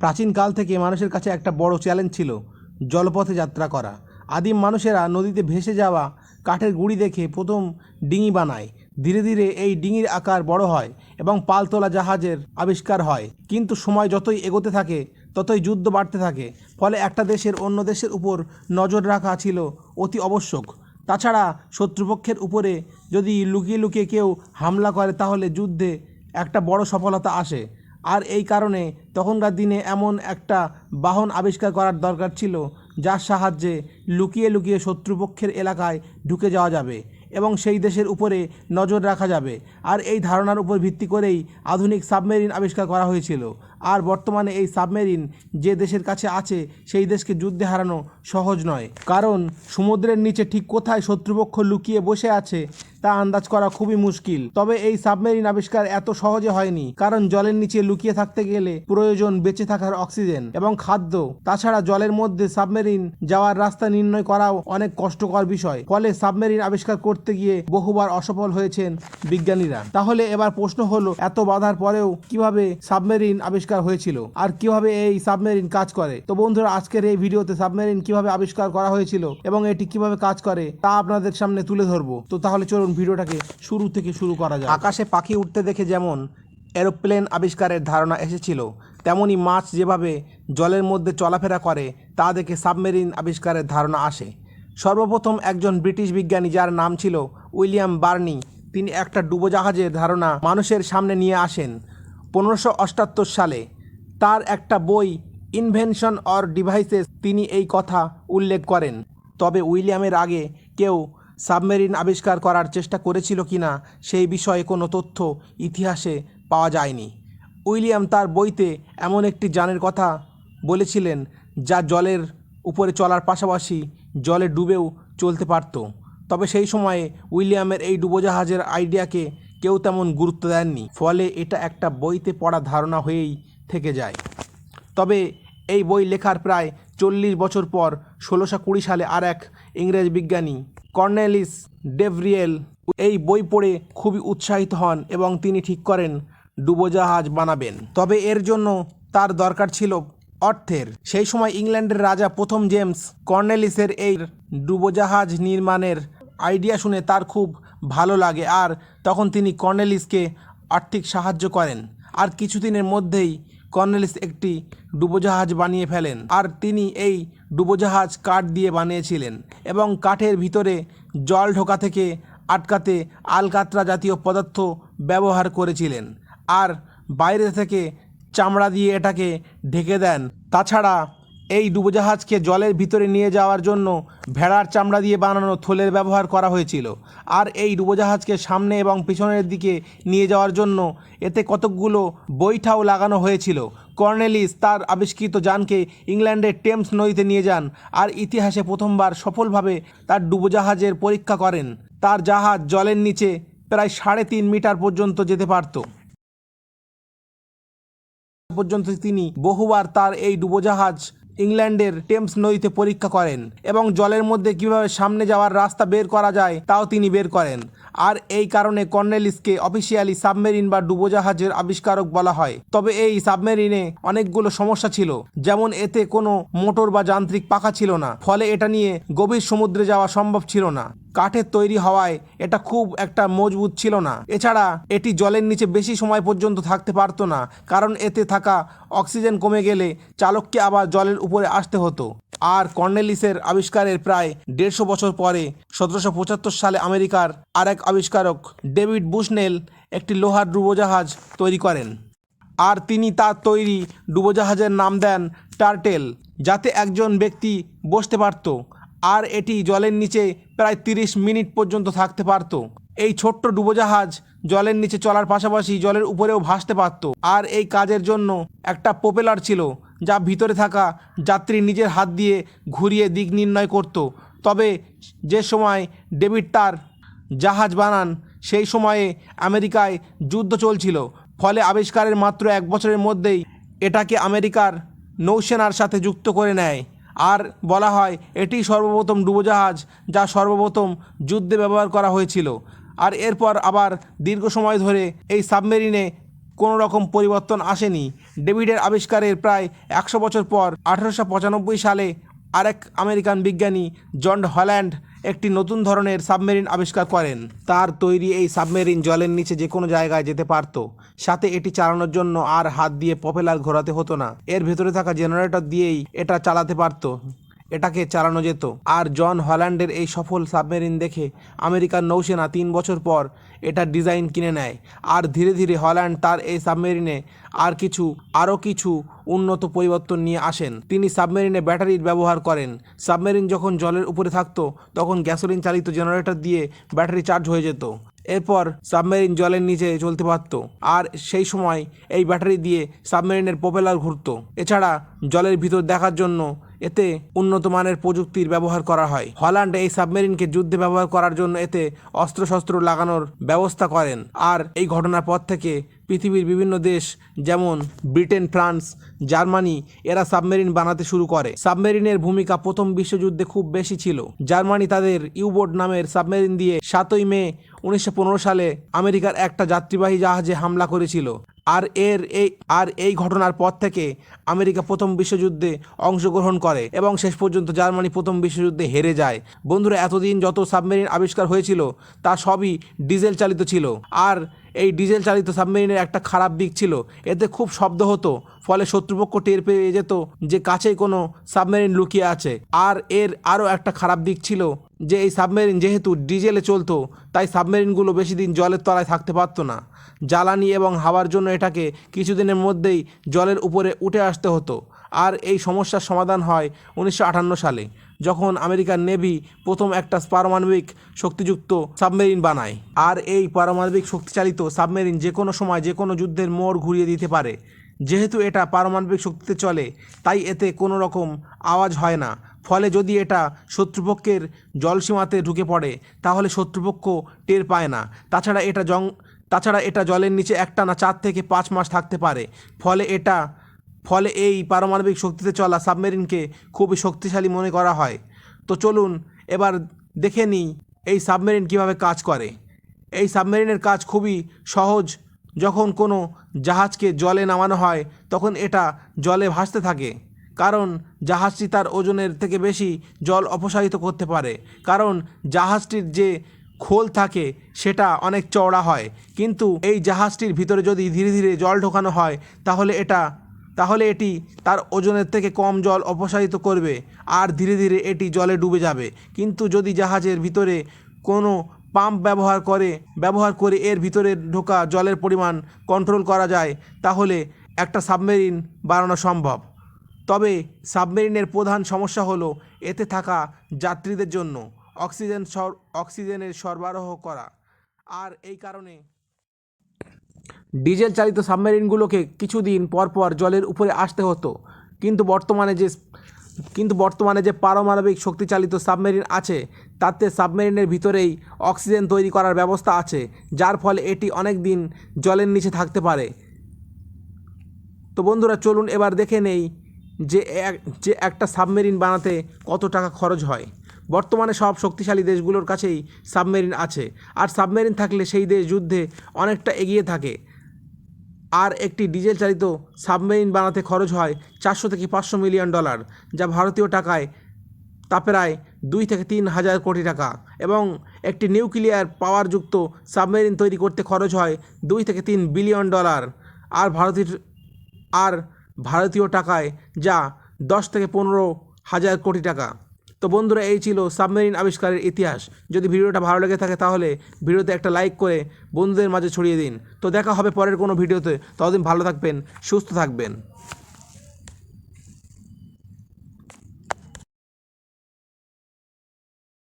প্রাচীনকাল থেকে মানুষের কাছে একটা বড় চ্যালেঞ্জ ছিল জলপথে যাত্রা করা। আদিম মানুষেরা নদীতে ভেসে যাওয়া কাঠের গুঁড়ি দেখে প্রথম ডিঙি বানায়। ধীরে ধীরে এই ডিঙির আকার বড় হয় এবং পালতোলা জাহাজের আবিষ্কার হয়। কিন্তু সময় যতই এগোতে থাকে ততই যুদ্ধ বাড়তে থাকে। ফলে একটা দেশের অন্য দেশের উপর নজর রাখা ছিল অতি আবশ্যক। তাছাড়া শত্রুপক্ষের উপরে যদি লুকিয়ে লুকিয়ে কেউ হামলা করে তাহলে যুদ্ধে একটা বড় সফলতা আসে। আর এই কারণে তখনকার দিনে এমন একটা বাহন আবিষ্কার করার দরকার ছিল যার সাহায্যে লুকিয়ে লুকিয়ে শত্রুপক্ষের এলাকায় ঢুকে যাওয়া যাবে এবং সেই দেশের উপরে নজর রাখা যাবে। আর এই ধারণার উপর ভিত্তি করেই আধুনিক সাবমেরিন আবিষ্কার করা হয়েছিল। আর বর্তমানে এই সাবমেরিন যে দেশের কাছে আছে সেই দেশকে যুদ্ধে হারানো সহজ নয়, কারণ সমুদ্রের নিচে ঠিক কোথায় শত্রুপক্ষ লুকিয়ে বসে আছে তা আন্দাজ করা খুবই মুশকিল। তবে এই সাবমেরিন আবিষ্কার এত সহজে হয়নি, কারণ জলের নিচে লুকিয়ে থাকতে গেলে প্রয়োজন বেঁচে থাকার অক্সিজেন এবং খাদ্য। তাছাড়া জলের মধ্যে সাবমেরিন যাওয়ার রাস্তা নির্ণয় করাও অনেক কষ্টকর বিষয়। ফলে সাবমেরিন আবিষ্কার করতে গিয়ে বহুবার অসফল হয়েছেন বিজ্ঞানীরা। তাহলে এবার প্রশ্ন হলো, এত বাধার পরেও কিভাবে সাবমেরিন আবিষ্কার হয়েছিল আর কিভাবে এই সাবমেরিন কাজ করে? তো বন্ধুরা, আজকের এই ভিডিওতে সাবমেরিন কিভাবে আবিষ্কার করা হয়েছিল এবং এটি কিভাবে কাজ করে তা আপনাদের সামনে তুলে ধরবো। তো তাহলে চলুন ভিডিওটাকে শুরু থেকে শুরু করা যায়। আকাশে পাখি উঠতে দেখে যেমন এরোপ্লেন আবিষ্কারের ধারণা এসেছিল, তেমনি মাছ যেভাবে জলের মধ্যে চলাফেরা করে তা দেখে সাবমেরিন আবিষ্কারের ধারণা আসে। সর্বপ্রথম একজন ব্রিটিশ বিজ্ঞানী যার নাম ছিল উইলিয়াম বার্নি, তিনি একটা ডুবোজাহাজের ধারণা মানুষের সামনে নিয়ে আসেন 1578 সালে। তার একটা বই ইনভেনশন অর ডিভাইসেস তিনি এই কথা উল্লেখ করেন। তবে উইলিয়ামের আগে কেউ সাবমেরিন আবিষ্কার করার চেষ্টা করেছিল কিনা সেই বিষয়ে কোনো তথ্য ইতিহাসে পাওয়া যায়নি। উইলিয়াম তার বইতে এমন একটি যানের কথা বলেছিলেন যা জলের উপরে চলার পাশাপাশি জলে ডুবেও চলতে পারত। তবে সেই সময়ে উইলিয়ামের এই ডুবোজাহাজের আইডিয়াকে কেউ তেমন গুরুত্ব দেননি, ফলে এটা একটা বইতে পড়া ধারণা হয়েই থেকে যায়। তবে এই বই লেখার প্রায় 40 বছর পর 1620 সালে আর এক ইংরেজ বিজ্ঞানী কর্নেলিস ডেভরিয়েল এই বই পড়ে খুবই উৎসাহিত হন এবং তিনি ঠিক করেন ডুবোজাহাজ বানাবেন। তবে এর জন্য তার দরকার ছিল অর্থের। সেই সময় ইংল্যান্ডের রাজা প্রথম জেমস কর্নেলিসের এই ডুবোজাহাজ নির্মাণের আইডিয়া শুনে তার খুব ভালো লাগে, আর তখন তিনি কর্নেলিসকে আর্থিক সাহায্য করেন। আর কিছুদিনের মধ্যেই কর্নেলিস একটি ডুবোজাহাজ বানিয়ে ফেলেন। আর তিনি এই ডুবোজাহাজ কাঠ দিয়ে বানিয়েছিলেন এবং কাঠের ভিতরে জল ঢোকা থেকে আটকাতে আলকাতরা জাতীয় পদার্থ ব্যবহার করেছিলেন, আর বাইরে থেকে চামড়া দিয়ে এটাকে ঢেকে দেন। তাছাড়া এই ডুবোজাহাজকে জলের ভিতরে নিয়ে যাওয়ার জন্য ভেড়ার চামড়া দিয়ে বানানো থলের ব্যবহার করা হয়েছিল। আর এই ডুবোজাহাজকে সামনে এবং পিছনের দিকে নিয়ে যাওয়ার জন্য এতে কতকগুলো বৈঠাও লাগানো হয়েছিল। কর্নেলিস তার আবিষ্কৃত যানকে ইংল্যান্ডের টেমস নদীতে নিয়ে যান আর ইতিহাসে প্রথমবার সফলভাবে তার ডুবোজাহাজের পরীক্ষা করেন। তার জাহাজ জলের নিচে প্রায় 3.5 মিটার পর্যন্ত যেতে পারত। পর্যন্ত তিনি বহুবার তার এই ডুবোজাহাজ ইংল্যান্ডের টেমস নদীতে পরীক্ষা করেন এবং জলের মধ্যে কিভাবে সামনে যাওয়ার রাস্তা বের করা যায় তাও তিনি বের করেন। আর এই কারণে কর্নেলিসকে অফিসিয়ালি সাবমেরিন বা ডুবোজাহাজের আবিষ্কারক বলা হয়। তবে এই সাবমেরিনে অনেকগুলো সমস্যা ছিল, যেমন এতে কোনো মোটর বা যান্ত্রিক পাখা ছিল না, ফলে এটা নিয়ে গভীর সমুদ্রে যাওয়া সম্ভব ছিল না। কাঠের তৈরি হওয়ায় এটা খুব একটা মজবুত ছিল না। এছাড়া এটি জলের নিচে বেশি সময় পর্যন্ত থাকতে পারতো না, কারণ এতে থাকা অক্সিজেন কমে গেলে চালককে আবার জলের উপরে আসতে হতো। আর কর্নেলিসের আবিষ্কারের প্রায় 150 বছর পরে 1775 সালে আমেরিকার আরেক আবিষ্কারক ডেভিড বুশনেল একটি লোহার ডুবোজাহাজ তৈরি করেন। আর তিনি তার তৈরি ডুবোজাহাজের নাম দেন টার্টেল, যাতে একজন ব্যক্তি বসতে পারত। আর এটি জলের নিচে প্রায় 30 মিনিট পর্যন্ত থাকতে পারত। এই ছোট্ট ডুবোজাহাজ জলের নিচে চলার পাশাপাশি জলের উপরেও ভাসতে পারত। আর এই কাজের জন্য একটা প্রোপেলার ছিল যা ভিতরে থাকা যাত্রী নিজের হাত দিয়ে ঘুরিয়ে দিক নির্ণয় করত। তবে যে সময় ডেভিড তার জাহাজ বানান সেই সময়ে আমেরিকায় যুদ্ধ চলছিল, ফলে আবিষ্কারের মাত্র 1 বছরের মধ্যেই এটাকে আমেরিকার নৌসেনার সাথে যুক্ত করে নেয়। আর বলা হয় এটি সর্বপ্রথম ডুবোজাহাজ যা সর্বপ্রথম যুদ্ধে ব্যবহার করা হয়েছিল। আর এরপর আবার দীর্ঘ সময় ধরে এই সাবমেরিনে কোনো রকম পরিবর্তন আসেনি। ডেভিডের আবিষ্কারের প্রায় 100 বছর পর 1895 সালে আরেক আমেরিকান বিজ্ঞানী জন হল্যান্ড একটি নতুন ধরনের সাবমেরিন আবিষ্কার করেন। তার তৈরি এই সাবমেরিন জলের নিচে যে কোনো জায়গায় যেতে পারত। সাথে এটি চালানোর জন্য আর হাত দিয়ে প্রপেলার ঘোরাতে হতো না, এর ভেতরে থাকা জেনারেটর দিয়েই এটা চালাতে পারত, এটাকে চালানো যেত। আর জন হল্যান্ডের এই সফল সাবমেরিন দেখে আমেরিকার নৌসেনা 3 বছর পর এটার ডিজাইন কিনে নেয়। আর ধীরে ধীরে হল্যান্ড তার এই সাবমেরিনে আরও কিছু উন্নত পরিবর্তন নিয়ে আসেন। তিনি সাবমেরিনে ব্যাটারির ব্যবহার করেন। সাবমেরিন যখন জলের উপরে থাকতো তখন গ্যাসোলিন চালিত জেনারেটর দিয়ে ব্যাটারি চার্জ হয়ে যেত। এরপর সাবমেরিন জলের নিচে চলতে পারত, আর সেই সময় এই ব্যাটারি দিয়ে সাবমেরিনের প্রপেলার ঘুরত। এছাড়া জলের ভিতর দেখার জন্য এতে উন্নত মানের প্রযুক্তির ব্যবহার করা হয়। হল্যান্ড এই সাবমেরিনকে যুদ্ধে ব্যবহার করার জন্য এতে অস্ত্রশস্ত্র লাগানোর ব্যবস্থা করেন। আর এই ঘটনার পর থেকে পৃথিবীর বিভিন্ন দেশ যেমন ব্রিটেন, ফ্রান্স, জার্মানি এরা সাবমেরিন বানাতে শুরু করে। সাবমেরিনের ভূমিকা প্রথম বিশ্বযুদ্ধে খুব বেশি ছিল। জার্মানি তাদের ইউবোট নামের সাবমেরিন দিয়ে 7ই মে 1915 সালে আমেরিকার একটা যাত্রীবাহী জাহাজে হামলা করেছিল। আর এই ঘটনার পর থেকে আমেরিকা প্রথম বিশ্বযুদ্ধে অংশগ্রহণ করে এবং শেষ পর্যন্ত জার্মানি প্রথম বিশ্বযুদ্ধে হেরে যায়। বন্ধুরা, এতদিন যত সাবমেরিন আবিষ্কার হয়েছিল তা সবই ডিজেল চালিত ছিল। আর এই ডিজেল চালিত সাবমেরিনের একটা খারাপ দিক ছিল, এতে খুব শব্দ হতো, ফলে শত্রুপক্ষ টের পেয়ে যেত যে কাছেই কোনো সাবমেরিন লুকিয়ে আছে। আর এর আরও একটা খারাপ দিক ছিল যে এই সাবমেরিন যেহেতু ডিজেলে চলতো, তাই সাবমেরিনগুলো বেশি দিন জলের তলায় থাকতে পারতো না। জ্বালানি এবং হাওয়ার জন্য এটাকে কিছুদিনের মধ্যেই জলের উপরে উঠে আসতে হতো। আর এই সমস্যার সমাধান হয় 1958 সালে, যখন আমেরিকান নেভি প্রথম একটা পারমাণবিক শক্তিযুক্ত সাবমেরিন বানায়। আর এই পারমাণবিক শক্তিচালিত সাবমেরিন যে কোনো সময় যে কোনো যুদ্ধের মোড় ঘুরিয়ে দিতে পারে। যেহেতু এটা পারমাণবিক শক্তিতে চলে, তাই এতে কোনো রকম আওয়াজ হয় না। ফলে যদি এটা শত্রুপক্ষের জলসীমাতে ঢুকে পড়ে তাহলে শত্রুপক্ষ টের পায় না। তাছাড়া এটা জলের নিচে একটানা 4 থেকে 5 মাস থাকতে পারে। ফলে এই পারমাণবিক শক্তিতে চলা সাবমেরিনকে খুবই শক্তিশালী মনে করা হয়। তো চলুন এবার দেখে নিই এই সাবমেরিন কিভাবে কাজ করে। এই সাবমেরিনের কাজ খুবই সহজ। যখন কোনো জাহাজকে জলে নামানো হয় তখন এটা জলে ভাসতে থাকে, কারণ জাহাজটি তার ওজনের থেকে বেশি জল অপসারিত করতে পারে। কারণ জাহাজটির যে খোল থাকে সেটা অনেক চওড়া হয়, কিন্তু এই জাহাজটির ভিতরে যদি ধীরে ধীরে জল ঢোকানো হয় তাহলে এটি তার ওজনের থেকে কম জল অপসারিত করবে আর ধীরে ধীরে এটি জলে ডুবে যাবে। কিন্তু যদি জাহাজের ভিতরে কোনো পাম্প ব্যবহার করে এর ভিতরে ঢোকা জলের পরিমাণ কন্ট্রোল করা যায়, তাহলে একটা সাবমেরিন বানানো সম্ভব। তবে সাবমেরিনের প্রধান সমস্যা হলো এতে থাকা যাত্রীদের জন্য অক্সিজেনের সরবরাহ করা। আর এই কারণে ডিজেল চালিত সাবমেরিনগুলোকে কিছুদিন পর পর জলের উপরে আসতে হতো। কিন্তু বর্তমানে যে পারমাণবিক শক্তিচালিত সাবমেরিন আছে, তাতে সাবমেরিনের ভিতরেই অক্সিজেন তৈরি করার ব্যবস্থা আছে, যার ফলে এটি অনেক দিন জলের নিচে থাকতে পারে। তো বন্ধুরা, চলুন এবার দেখে নেই যে একটা সাবমেরিন বানাতে কত টাকা খরচ হয়। বর্তমানে সব শক্তিশালী দেশগুলোর কাছেই সাবমেরিন আছে, আর সাবমেরিন থাকলে সেই দেশ যুদ্ধে অনেকটা এগিয়ে থাকে। আর একটি ডিজেল চালিত সাবমেরিন বানাতে খরচ হয় $400 থেকে $500 মিলিয়ন, যা ভারতীয় টাকায় তা প্রায় 2 থেকে 3 হাজার কোটি টাকা। এবং একটি নিউক্লিয়ার পাওয়ারযুক্ত সাবমেরিন তৈরি করতে খরচ হয় $2 থেকে $3 বিলিয়ন, আর ভারতীয় টাকায় যা 10 থেকে 15 হাজার কোটি টাকা। তো বন্ধুরা, এই ছিল সাবমেরিন আবিষ্কারের ইতিহাস। যদি ভিডিওটা ভালো লেগে থাকে তাহলে ভিডিওতে একটা লাইক করে বন্ধুদের মাঝে ছড়িয়ে দিন। তো দেখা হবে পরের কোনো ভিডিওতে। ততদিন ভালো থাকবেন, সুস্থ থাকবেন।